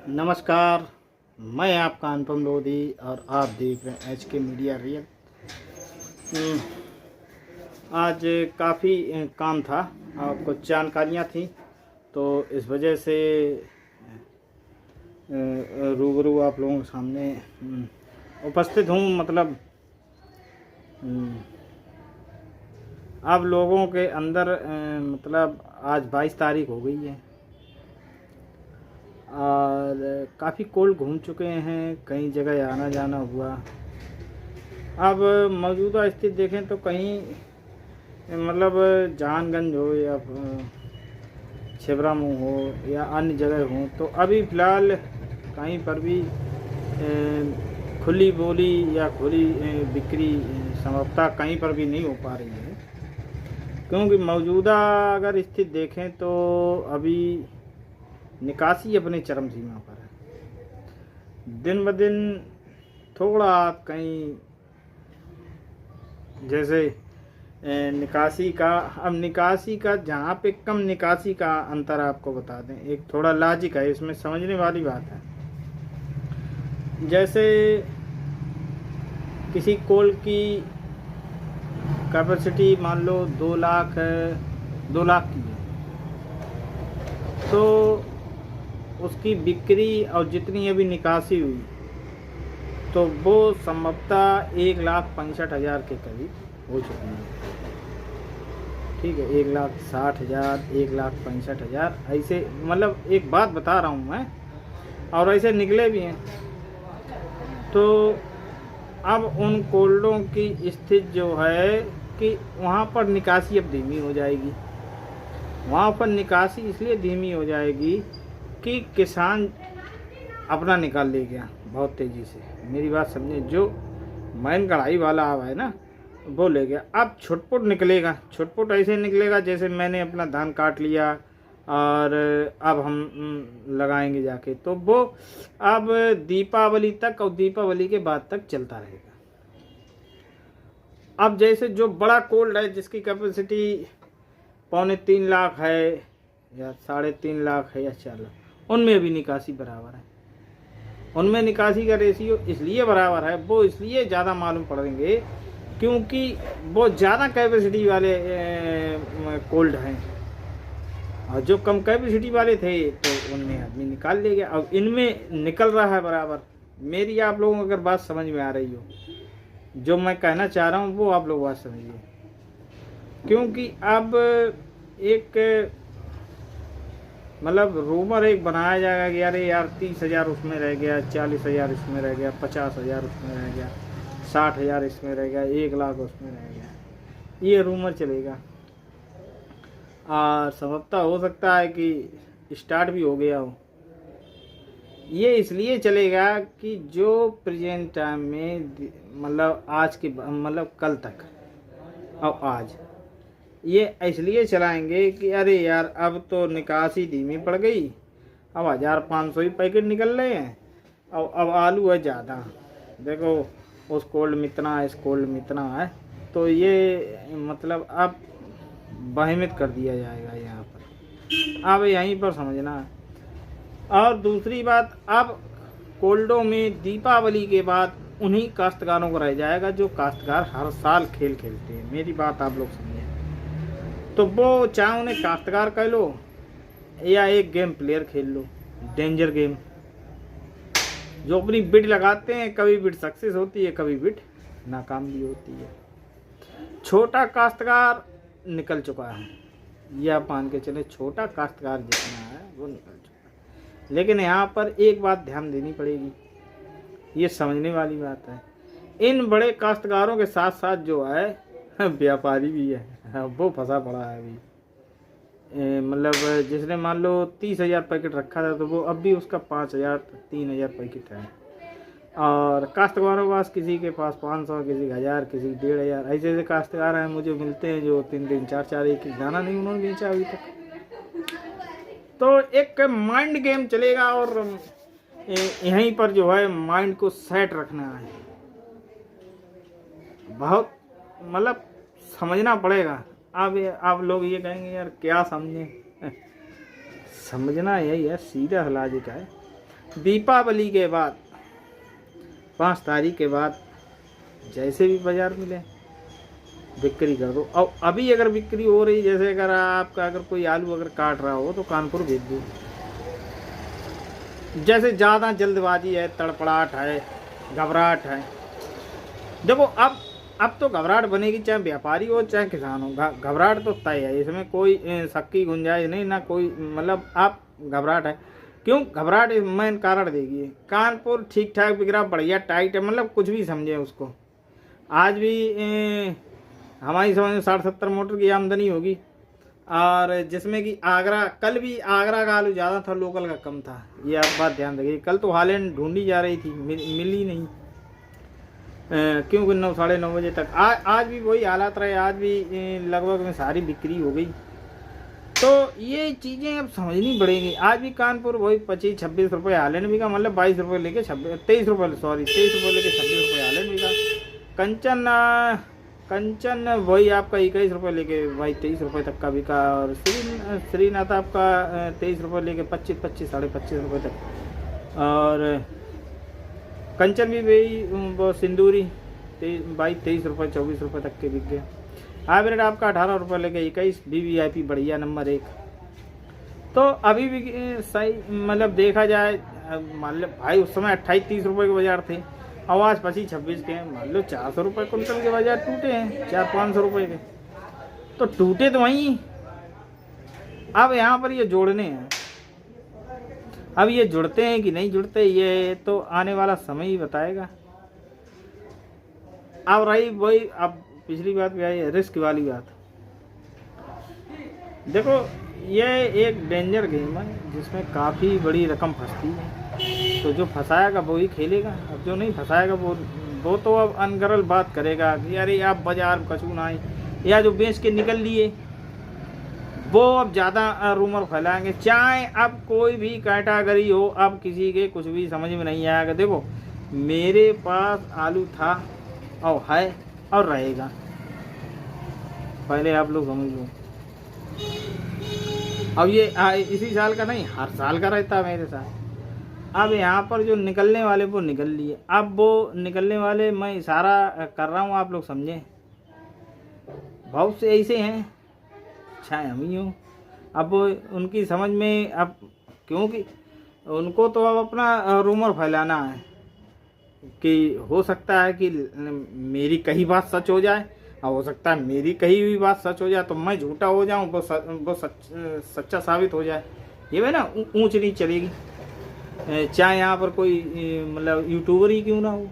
नमस्कार। मैं आपका अनुपम लोधी और आप देख रहे हैं HK मीडिया रियल। हम्म, आज काफ़ी काम था और कुछ जानकारियाँ थी, तो इस वजह से रूबरू आप लोगों के सामने उपस्थित हूँ। मतलब अब लोगों के अंदर मतलब आज 22 तारीख हो गई है और काफ़ी कोल्ड घूम चुके हैं, कई जगह आना जाना हुआ। अब मौजूदा स्थिति देखें तो कहीं मतलब जहानगंज हो या छिबरामऊ हो या अन्य जगह हो, तो अभी फ़िलहाल कहीं पर भी खुली बोली या खुली बिक्री संभवतः कहीं पर भी नहीं हो पा रही है, क्योंकि मौजूदा अगर स्थिति देखें तो अभी निकासी अपने चरम सीमा पर है। दिन ब दिन थोड़ा कहीं जैसे निकासी का, अब निकासी का जहाँ पे कम निकासी का अंतर आपको बता दें, एक थोड़ा लॉजिक है इसमें, समझने वाली बात है। जैसे किसी कोल की कैपेसिटी मान लो 2 लाख की है, तो उसकी बिक्री और जितनी अभी निकासी हुई तो वो संभवतः 1,65,000 के करीब हो चुकी है। ठीक है, 1,60,000, 1,65,000 ऐसे, मतलब एक बात बता रहा हूँ मैं, और ऐसे निकले भी हैं। तो अब उन कोल्डों की स्थिति जो है कि वहाँ पर निकासी अब धीमी हो जाएगी। वहाँ पर निकासी इसलिए धीमी हो जाएगी कि किसान अपना निकाल ले गया बहुत तेज़ी से। मेरी बात समझे, जो मैन कढ़ाई वाला आवा है ना, वो ले गया। अब छुटपुट निकलेगा, छुटपुट ऐसे निकलेगा जैसे मैंने अपना धान काट लिया और अब हम लगाएंगे जाके, तो वो अब दीपावली तक और दीपावली के बाद तक चलता रहेगा। अब जैसे जो बड़ा कोल्ड है जिसकी कैपेसिटी 2.25 लाख है या 3.5 लाख है या 4 लाख, उनमें भी निकासी बराबर है। उनमें निकासी का रेशियो इसलिए बराबर है, वो इसलिए ज़्यादा मालूम पड़ेंगे क्योंकि वो ज़्यादा कैपेसिटी वाले कोल्ड हैं, और जो कम कैपेसिटी वाले थे तो उनमें आदमी निकाल ले गया। अब इनमें निकल रहा है बराबर। मेरी आप लोगों को अगर बात समझ में आ रही हो, जो मैं कहना चाह रहा हूँ वो आप लोग बात समझिए। क्योंकि अब एक मतलब रूमर एक बनाया जाएगा कि अरे यार 30,000 उसमें रह गया, 40,000 इसमें रह गया, 50,000 उसमें रह गया, 60,000 इसमें रह गया, 1 लाख उसमें रह गया, ये रूमर चलेगा। और संभवतः हो सकता है कि स्टार्ट भी हो गया हो। ये इसलिए चलेगा कि जो प्रेजेंट टाइम में मतलब आज के मतलब कल तक और आज ये इसलिए चलाएंगे कि अरे यार अब तो निकासी धीमी पड़ गई, अब 1,500 ही पैकेट निकल रहे हैं, अब आलू है ज़्यादा, देखो उस कोल्ड में इतना है, इस कोल्ड में इतना है, तो ये मतलब अब बहिमित कर दिया जाएगा यहाँ पर। अब यहीं पर समझना है। और दूसरी बात, अब कोल्डों में दीपावली के बाद उन्हीं काश्तकारों को रह जाएगा जो काश्तकार हर साल खेल खेलते हैं। मेरी बात आप लोग समझें, तो वो चाहे उन्हें काश्तकार कह लो या एक गेम प्लेयर खेल लो, डेंजर गेम, जो अपनी बिड लगाते हैं, कभी बिड सक्सेस होती है, कभी बिड नाकाम भी होती है। छोटा काश्तकार निकल चुका है, यह मान के चले छोटा काश्तकार जितना है वो निकल चुका है। लेकिन यहाँ पर एक बात ध्यान देनी पड़ेगी, ये समझने वाली बात है, इन बड़े काश्तकारों के साथ साथ जो है व्यापारी भी है, वो फंसा पड़ा है अभी। मतलब जिसने मान लो 30,000 पैकेट रखा था, तो वो अब भी उसका 5,000 3,000 पैकेट है। और काश्तकारों के पास, किसी के पास 500, किसी का 1,000, किसी 1,500, ऐसे ऐसे काश्तकार हैं मुझे मिलते हैं जो 3-3, 4-4, एक दाना नहीं उन्होंने बेचा अभी तक। तो एक माइंड गेम चलेगा और यहीं पर जो है माइंड को सेट रखना है, बहुत मतलब समझना पड़ेगा। अब आप लोग ये कहेंगे यार क्या समझे समझना यही है, सीधा लॉजिक है। दीपावली के बाद 5 तारीख के बाद जैसे भी बाजार मिले बिक्री कर दो। और अभी अगर बिक्री हो रही, जैसे अगर आपका अगर कोई आलू अगर काट रहा हो तो कानपुर भेज दो। जैसे ज़्यादा जल्दबाजी है, तड़पड़ाहट है, घबराहट है। देखो अब तो घबराहट बनेगी, चाहे व्यापारी हो चाहे किसान हो, घबराहट तो तय है, इसमें कोई शक की गुंजाइश नहीं, ना कोई मतलब आप घबराहट है। क्यों घबराहट? मेन कारण देखिए, कानपुर ठीक ठाक बिक रहा, बढ़िया टाइट है, मतलब कुछ भी समझे उसको। आज भी हमारी समझ में 60-70 मोटर की आमदनी होगी, और जिसमें कि आगरा, कल भी आगरा का आलू ज़्यादा था, लोकल का कम था। ये आप बात ध्यान रखिए। कल तो हालैंड ढूंढी जा रही थी, मिली नहीं, क्योंकि 9 साढ़े 9 बजे तक। आज भी वही हालात रहे, आज भी लगभग में सारी बिक्री हो गई। तो ये चीज़ें अब समझनी पड़ेंगी। आज भी कानपुर वही 25-26 रुपये हालैंड भी का, मतलब 22 रुपये लेके 23 रुपये लेके 26 रुपये हालैंड भी का। कंचन वही आपका 21 रुपये लेके भाई 23 रुपये तक का बिका। और श्रीनाथ आपका 23 रुपये लेके 25 साढ़े 25 रुपये तक। और कंचन भी वही वो सिंदूरी 23 रुपये 24 रुपये तक के बिक गए। हाइब्रिड आपका 18 रुपये लेके 21, VVIP बढ़िया नंबर 1। तो अभी भी सही, मतलब देखा जाए, मान लो भाई उस समय 28-30 रुपये के बाजार थे, आवाज़ 25-26 के, मान लो 400 रुपये कुंटल के बाजार टूटे हैं, 400-500 रुपये के। तो टूटे तो वहीं, अब यहाँ पर ये जोड़ने हैं। अब ये जुड़ते हैं कि नहीं जुड़ते, ये तो आने वाला समय ही बताएगा। अब रही वही, अब पिछली बात भी आई, रिस्क वाली बात। देखो ये एक डेंजर गेम है जिसमें काफ़ी बड़ी रकम फंसती है। तो जो फंसाएगा वो ही खेलेगा, अब जो नहीं फंसाएगा वो तो अब अनगरल बात करेगा कि अरे आप बाजार कछू ना आए, या जो बेच के निकल लिए वो अब ज़्यादा रूमर फैलाएंगे। चाहे अब कोई भी कैटेगरी हो, अब किसी के कुछ भी समझ में नहीं आएगा। देखो मेरे पास आलू था और है और रहेगा, पहले आप लोग समझ लो। अब ये इसी साल का नहीं, हर साल का रहता है मेरे साथ। अब यहाँ पर जो निकलने वाले वो निकल लिए। अब वो निकलने वाले मैं इशारा कर रहा हूँ, आप लोग समझें, बहुत से ऐसे हैं, चाहे हम ही हों। अब उनकी समझ में, अब क्योंकि उनको तो अब अपना रूमर फैलाना है कि हो सकता है कि मेरी कही बात सच हो जाए, और हो सकता है मेरी कही हुई बात सच हो जाए, तो मैं झूठा हो जाऊं, वो सच्चा साबित हो जाए। ये है ना, ऊंच नीच चलेगी। चाहे यहाँ पर कोई मतलब यूट्यूबर ही क्यों ना हो,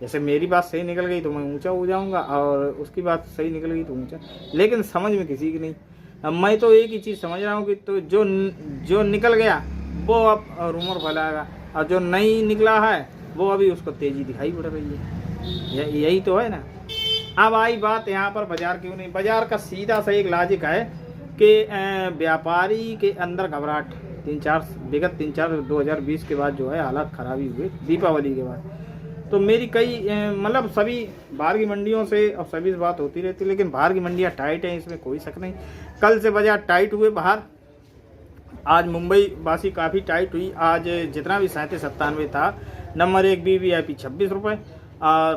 जैसे मेरी बात सही निकल गई तो मैं ऊंचा हो जाऊंगा, और उसकी बात सही निकल गई तो ऊंचा। लेकिन समझ में किसी की नहीं। अब मैं तो एक ही चीज़ समझ रहा हूँ कि तो जो निकल गया वो अब रूमर फैलाएगा, और जो नहीं निकला है वो अभी उसको तेज़ी दिखाई पड़ रही है। यही तो है ना। अब आई बात यहाँ पर बाजार क्यों नहीं। बाजार का सीधा सा एक लॉजिक है कि व्यापारी के अंदर घबराहट, 2020 के बाद जो है हालात खराबी हुए दीपावली के बाद। तो मेरी कई मतलब सभी बाहर की मंडियों से और सभी से बात होती रहती है, लेकिन बाहर की मंडियाँ टाइट हैं, इसमें कोई शक नहीं। कल से बाजार टाइट हुए बाहर। आज मुंबई वासी काफ़ी टाइट हुई। आज जितना भी 37-97 था, नंबर 1 VVIP 26 रुपये,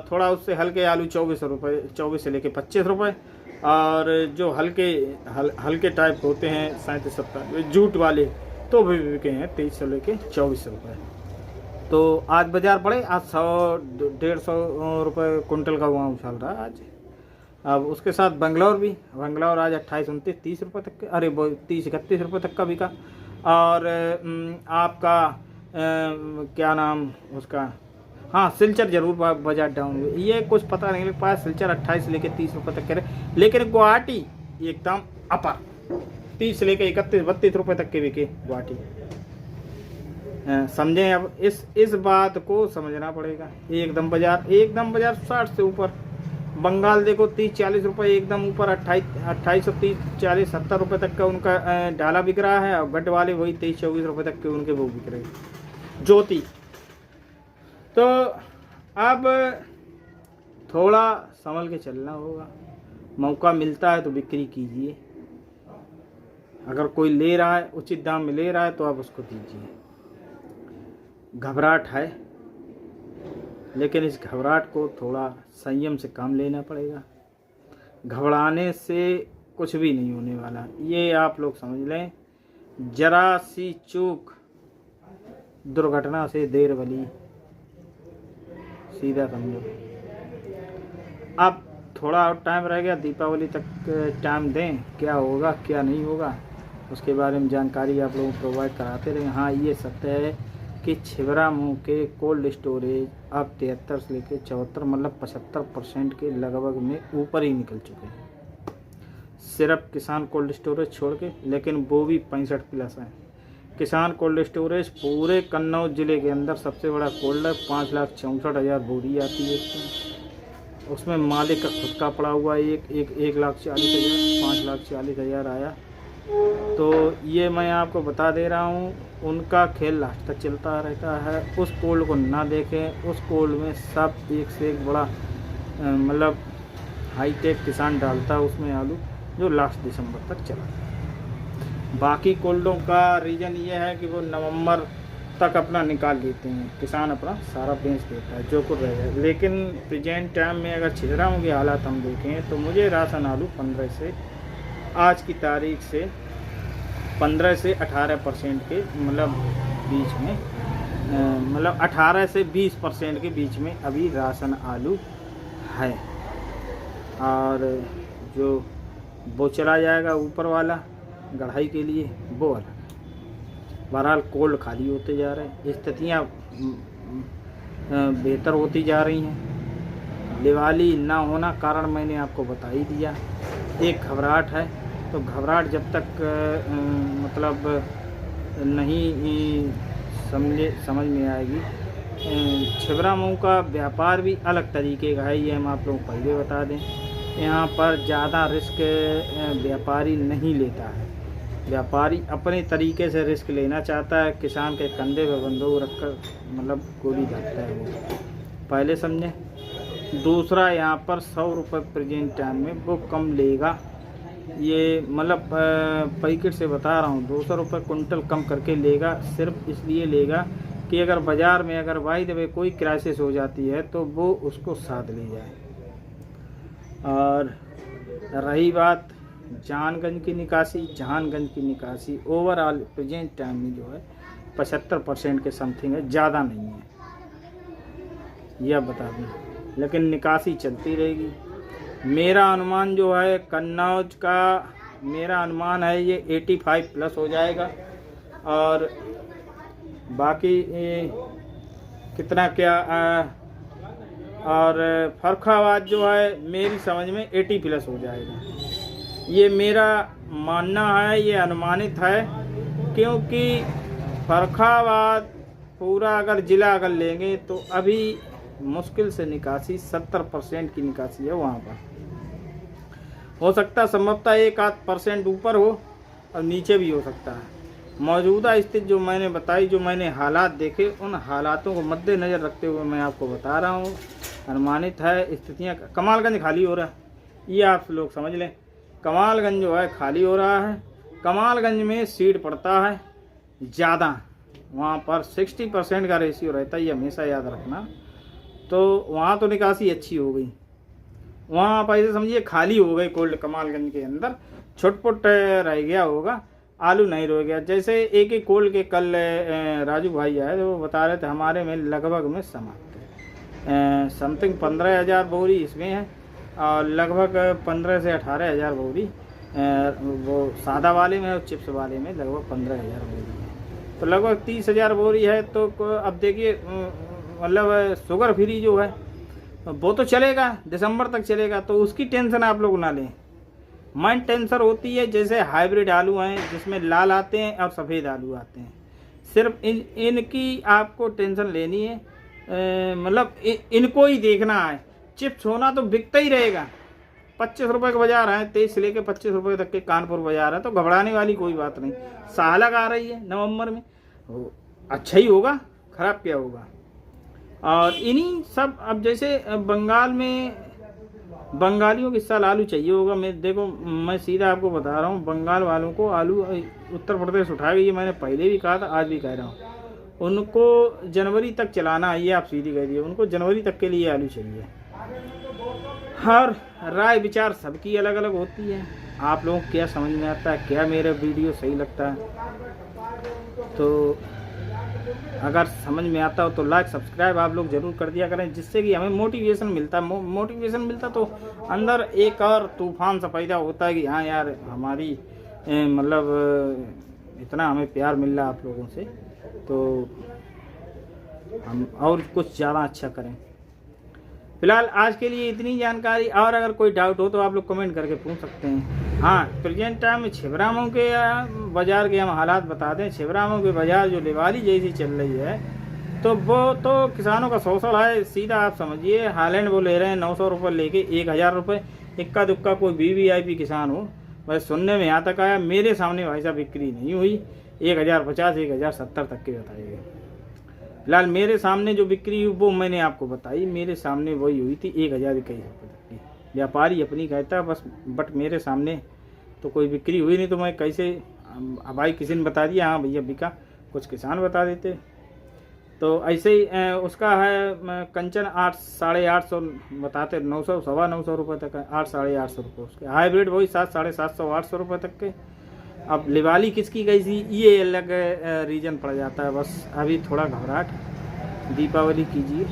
थोड़ा उससे हल्के आलू 24 रुपये, 24 से लेके 25 रुपये, और जो हल्के टाइप होते हैं 37-70 जूट वाले तो भी बिके हैं 23 से लेके 24 रुपये। तो आज बाजार पड़े, आज 100-150 रुपये कुंटल का वहाँ उछाल रहा है आज। अब उसके साथ बंगलौर आज 28-29-30 रुपये तक के, अरे वो 30-31 रुपये तक का बिका। और आपका क्या नाम उसका, हाँ सिलचर जरूर बाजार डाउन हुए, ये कुछ पता नहीं लग पाया। सिलचर 28 से लेके 30 रुपये तक के रहे, लेकिन गुवाहाटी एकदम अपर 30 से लेके 31-32 रुपये तक के बिके गुवाहाटी। समझें, अब इस बात को समझना पड़ेगा। एकदम बाजार 60 से ऊपर। बंगाल देखो 30-40 रुपये एकदम ऊपर, 2830-40-70 रुपये तक का उनका डाला बिक रहा है, और गड्ढ वाले वही 23-24 रुपये तक के उनके वो बिक रहे हैं, ज्योति। तो अब थोड़ा संभल के चलना होगा। मौका मिलता है तो बिक्री कीजिए। अगर कोई ले रहा है, उचित दाम में ले रहा है, तो आप उसको दीजिए। घबराहट है, लेकिन इस घबराहट को थोड़ा संयम से काम लेना पड़ेगा। घबराने से कुछ भी नहीं होने वाला, ये आप लोग समझ लें। जरा सी चूक दुर्घटना से देर भली, सीधा समझो। अब थोड़ा और टाइम रह गया, दीपावली तक टाइम दें, क्या होगा क्या नहीं होगा उसके बारे में जानकारी आप लोगों को प्रोवाइड कराते रहें। हाँ, ये सत्य है कि छिबरामऊ के कोल्ड स्टोरेज अब 73 से लेकर 74 मतलब 75% के लगभग में ऊपर ही निकल चुके हैं, सिर्फ किसान कोल्ड स्टोरेज छोड़ के, लेकिन वो भी 65+ है। किसान कोल्ड स्टोरेज पूरे कन्नौज ज़िले के अंदर सबसे बड़ा कोल्ड है, 5,64,000 बोरी आती है उसमें मालिक का खुद का पड़ा हुआ है 1,40,000, 5,40,000 आया। तो ये मैं आपको बता दे रहा हूँ, उनका खेल लास्ट तक चलता रहता है। उस कोल्ड को ना देखें, उस कोल्ड में सब एक से एक बड़ा मतलब हाईटेक किसान डालता है उसमें आलू, जो लास्ट दिसंबर तक चला। बाकी कोल्डों का रीज़न ये है कि वो नवंबर तक अपना निकाल लेते हैं, किसान अपना सारा बेच देता है जो कुछ रह जाए। लेकिन प्रेजेंट टाइम में अगर छिबरामऊ के हालात हम देखें तो मुझे राशन आलू 15 से आज की तारीख से 15 से 18% के मतलब बीच में मतलब 18 से 20% के बीच में अभी राशन आलू है। और जो वो चला जाएगा ऊपर वाला गढ़ाई के लिए वो अलग। बहरहाल कोल्ड खाली होते जा रहे हैं, स्थितियाँ बेहतर होती जा रही हैं। दिवाली ना होना कारण मैंने आपको बता ही दिया। एक घबराहट है, तो घबराहट जब तक मतलब नहीं समझ में आएगी। छिबरामऊ का व्यापार भी अलग तरीके का है, ये हम आप लोगों को पहले बता दें। यहाँ पर ज़्यादा रिस्क व्यापारी नहीं लेता है, व्यापारी अपने तरीके से रिस्क लेना चाहता है, किसान के कंधे पर बंदूक रखकर मतलब गोली दागता है वो, पहले समझें। दूसरा, यहाँ पर 100 रुपये प्रेजेंट टाइम में वो कम लेगा, ये मतलब पैकेट से बता रहा हूँ, 200 रुपये कुंटल कम करके लेगा। सिर्फ इसलिए लेगा कि अगर बाज़ार में अगर बाई द वे कोई क्राइसिस हो जाती है तो वो उसको साथ ले जाए। और रही बात जहानगंज की निकासी ओवरऑल प्रेजेंट टाइम में जो है 75% के समथिंग है, ज़्यादा नहीं है, यह बता दें। लेकिन निकासी चलती रहेगी। मेरा अनुमान जो है कन्नौज का, मेरा अनुमान है ये 85+ हो जाएगा। और बाकी कितना क्या और फर्रुखाबाद जो है मेरी समझ में 80+ हो जाएगा। ये मेरा मानना है, ये अनुमानित है, क्योंकि फर्रुखाबाद पूरा अगर ज़िला अगर लेंगे तो अभी मुश्किल से निकासी 70% की निकासी है वहाँ पर। हो सकता है संभवतः 1-8% ऊपर हो और नीचे भी हो सकता है। मौजूदा स्थिति जो मैंने बताई, जो मैंने हालात देखे, उन हालातों को मद्देनज़र रखते हुए मैं आपको बता रहा हूँ। अनुमानित है स्थितियाँ। कमालगंज खाली हो रहा है, ये आप लोग समझ लें। कमालगंज जो है खाली हो रहा है। कमालगंज में सीट पड़ता है ज़्यादा, वहाँ पर 60% का रेशियो रहता है, ये हमेशा याद रखना। तो वहाँ तो निकासी अच्छी हो गई, वहाँ आप ऐसे समझिए खाली हो गई कोल्ड कमालगंज के अंदर, छुटपुट रह गया होगा, आलू नहीं रह गया। जैसे एक ही कोल्ड के कल राजू भाई आए तो वो बता रहे थे हमारे में लगभग में समाप्त है, समथिंग 15,000 बोरी इसमें है और लगभग 15 से 18,000 बोरी वो सादा वाले में और चिप्स वाले में लगभग 15,000 बोरी है, तो लगभग 30,000 बोरी है। तो अब देखिए मतलब शुगर फ्री जो है वो तो चलेगा, दिसंबर तक चलेगा, तो उसकी टेंशन आप लोग ना लें। मन टेंशन होती है जैसे हाइब्रिड आलू हैं जिसमें लाल आते हैं और सफ़ेद आलू आते हैं, सिर्फ इनकी आपको टेंशन लेनी है, मतलब इनको ही देखना है। चिप्स होना तो बिकता ही रहेगा, 25 रुपये का बाजार है, 23 से लेकर 25 रुपये तक के कानपुर बाजार है, तो घबराने वाली कोई बात नहीं। सालक आ रही है नवंबर में, अच्छा ही होगा, ख़राब क्या होगा। और इन्हीं सब, अब जैसे बंगाल में बंगालियों को इस साल आलू चाहिए होगा। मैं सीधा आपको बता रहा हूँ, बंगाल वालों को आलू उत्तर प्रदेश उठाएगा, ये मैंने पहले भी कहा था, आज भी कह रहा हूँ। उनको जनवरी तक चलाना है, ये आप सीधी कह दिए, उनको जनवरी तक के लिए आलू चाहिए। हर राय विचार सबकी अलग अलग होती है, आप लोगों को क्या समझ में आता है, क्या मेरा वीडियो सही लगता है। तो अगर समझ में आता हो तो लाइक सब्सक्राइब आप लोग ज़रूर कर दिया करें, जिससे कि हमें मोटिवेशन मिलता है। मोटिवेशन मिलता तो अंदर एक और तूफान सा पैदा होता है कि हाँ यार हमारी मतलब इतना हमें प्यार मिल रहा है आप लोगों से, तो हम और कुछ ज़्यादा अच्छा करें। फिलहाल आज के लिए इतनी जानकारी, और अगर कोई डाउट हो तो आप लोग कमेंट करके पूछ सकते हैं। हाँ, प्रेजेंट टाइम में छिबरामऊ के बाज़ार के हम हालात बता दें। छिबरामऊ के बाज़ार जो लिवाली जैसी चल रही है, तो वो तो किसानों का शोषण है, सीधा आप समझिए। हालैंड वो ले रहे हैं 900 रुपये लेके 1000 रुपये। इक्का दुक्का कोई VVIP किसान हो, बस सुनने में यहाँ तक आया। मेरे सामने भाई साहब बिक्री नहीं हुई, 1050 1070 तक के बताइए। फिलहाल मेरे सामने जो बिक्री हुई वो मैंने आपको बताई, मेरे सामने वही हुई थी 1021 रुपये तक की। व्यापारी अपनी कहता है बस, बट मेरे सामने तो कोई बिक्री हुई नहीं, तो मैं कैसे, भाई किसी ने बता दिया हाँ भैया बिका, कुछ किसान बता देते। तो ऐसे ही उसका है कंचन 8 850 बताते, 900 सवा 900 रुपये तक है, 8 850 रुपये उसके। हाइब्रिड वही 7 750 800 रुपये तक के। अब लिवाली किसकी गई थी ये अलग रीजन पड़ जाता है। बस अभी थोड़ा घबराहट, दीपावली कीजिए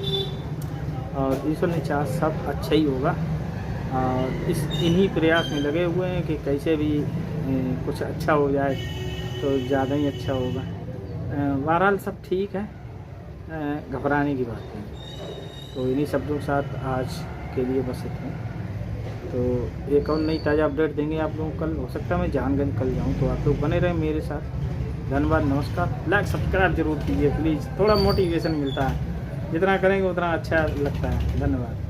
और ईश्वर ने चाह सब अच्छा ही होगा। और इन्हीं प्रयास में लगे हुए हैं कि कैसे भी कुछ अच्छा हो जाए तो ज़्यादा ही अच्छा होगा। बहरहाल सब ठीक है, घबराने की बात नहीं। तो इन्हीं शब्दों के साथ आज के लिए बस इतना। तो एक और नई ताज़ा अपडेट देंगे आप लोगों को कल। हो सकता है मैं जानगंज कल जाऊं, तो आप लोग बने रहें मेरे साथ। धन्यवाद, नमस्कार। लाइक सब्सक्राइब जरूर कीजिए प्लीज़, थोड़ा मोटिवेशन मिलता है, जितना करेंगे उतना अच्छा लगता है। धन्यवाद।